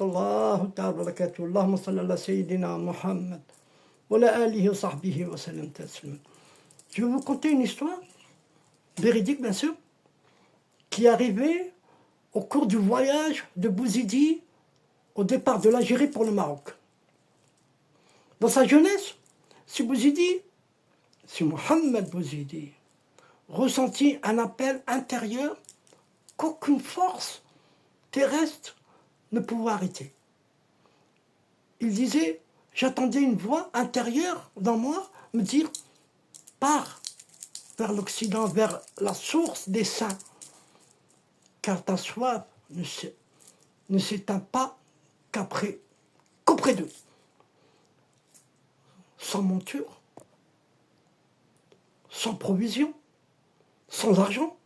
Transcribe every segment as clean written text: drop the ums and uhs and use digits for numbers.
الله تعالى وبركاته اللهم صل على سيدنا Muhammad wa ala alihi wa sahbihi wa sallam taslima. Je vais vous conter une histoire, véridique bien sûr, qui est arrivée au cours du voyage de Bouzidi au départ de l'Algérie pour le Maroc. Dans sa jeunesse, si Mohammed Bouzidi ressentit un appel intérieur qu'aucune force terrestre ne pouvait arrêter. Il disait, j'attendais une voix intérieure dans moi me dire, pars vers l'Occident, vers la source des saints, car ta soif ne s'éteint pas qu'auprès d'eux. Sans monture, sans provision, sans argent,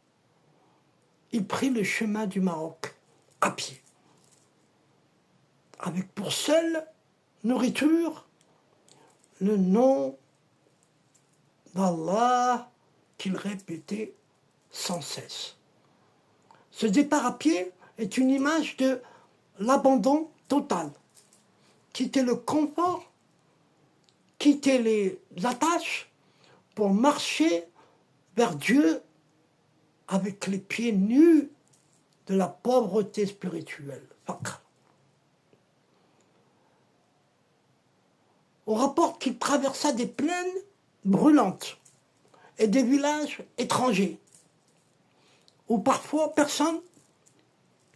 il prit le chemin du Maroc à pied, avec pour seule nourriture le nom d'Allah qu'il répétait sans cesse. Ce départ à pied est une image de l'abandon total. Quitter le confort, quitter les attaches pour marcher vers Dieu avec les pieds nus de la pauvreté spirituelle. On rapporte qu'il traversa des plaines brûlantes et des villages étrangers où parfois personne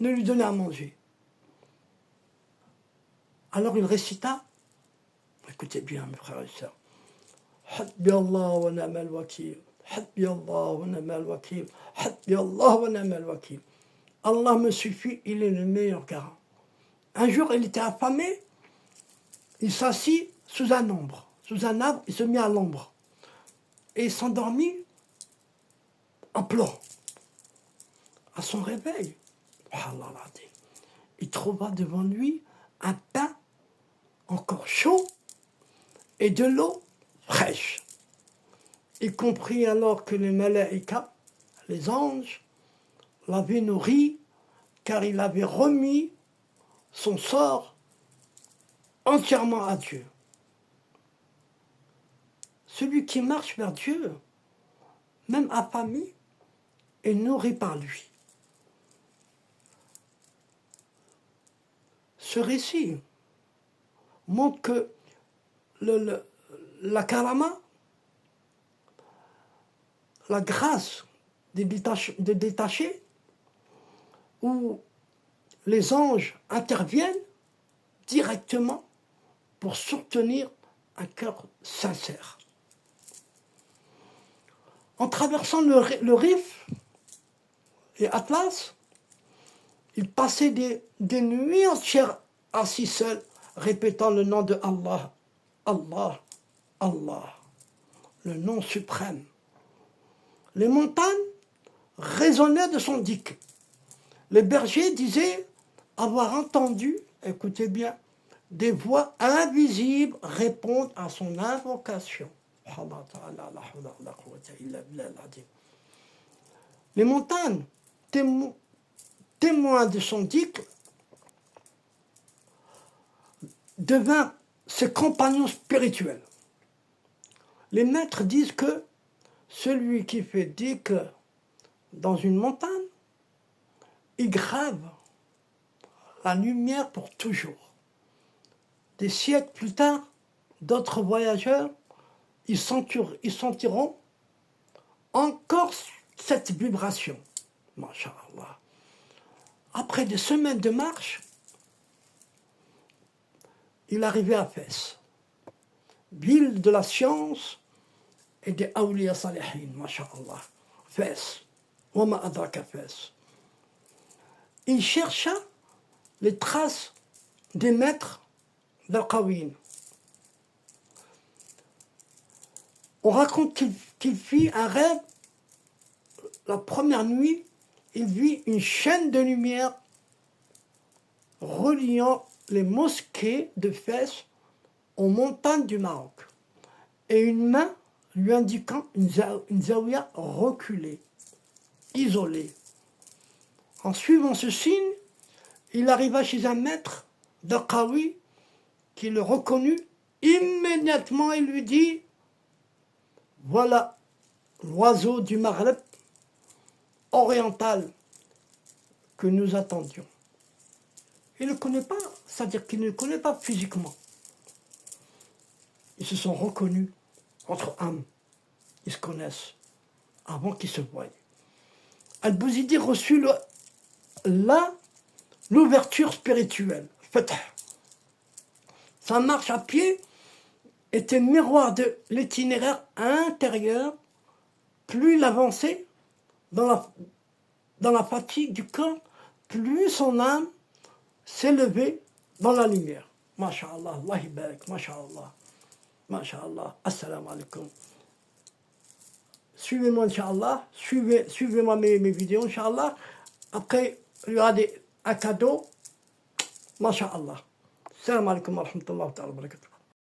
ne lui donnait à manger. Alors il récita, écoutez bien mes frères et sœurs, Hasbi Allah wa ni'mal wakil, Hasbi Allah wa ni'mal wakil, Hasbi Allah wa ni'mal wakil. Allah me suffit, il est le meilleur garant. Un jour, il était affamé, il s'assit sous un arbre, il se mit à l'ombre et il s'endormit en pleurant. À son réveil, il trouva devant lui un pain encore chaud et de l'eau fraîche. Il comprit alors que les malaïkas, les anges, l'avaient nourri car il avait remis son sort entièrement à Dieu. Celui qui marche vers Dieu, même affamé, est nourri par lui. Ce récit montre que la karama, la grâce des détachés, où les anges interviennent directement pour soutenir un cœur sincère. En traversant le Rif et Atlas, il passait des nuits entières assis seul, répétant le nom de Allah, Allah, Allah, le nom suprême. Les montagnes résonnaient de son dhikr. Les bergers disaient avoir entendu, écoutez bien, des voix invisibles répondre à son invocation. Les montagnes, témoins de son dhikr, devinrent ses compagnons spirituels. Les maîtres disent que celui qui fait dhikr dans une montagne, il grave la lumière pour toujours. Des siècles plus tard, d'autres voyageurs, ils sentiront encore cette vibration. Masha'Allah. Après des semaines de marche, il arrivait à Fès, ville de la science et des awliya salihin, masha'Allah. Fès, wama adraka Fès. Il chercha les traces des maîtres d'Al-Qawin. On raconte qu'il fit un rêve. La première nuit, il vit une chaîne de lumière reliant les mosquées de Fès aux montagnes du Maroc et une main lui indiquant une zaouia reculée, isolée. En suivant ce signe, il arriva chez un maître Daqawi, qui le reconnut, immédiatement il lui dit, voilà l'oiseau du Maghreb oriental que nous attendions. Il ne le connaît pas, c'est-à-dire qu'il ne le connaît pas physiquement. Ils se sont reconnus entre âmes. Ils se connaissent avant qu'ils se voient. Al-Bouzidi reçut là l'ouverture spirituelle. Sa marche à pied était miroir de l'itinéraire intérieur. Plus il avançait dans la fatigue du corps, plus son âme s'élevait dans la lumière. Masha'Allah, Allah barak, Masha'Allah, Masha'Allah, Assalamu alaikum. Suivez-moi, Inch'Allah, suivez-moi mes vidéos, Inch'Allah. Après, il y aura un cadeau, Masha'Allah. Assalamu alaikum wa rahmatullahi wa barakatuh.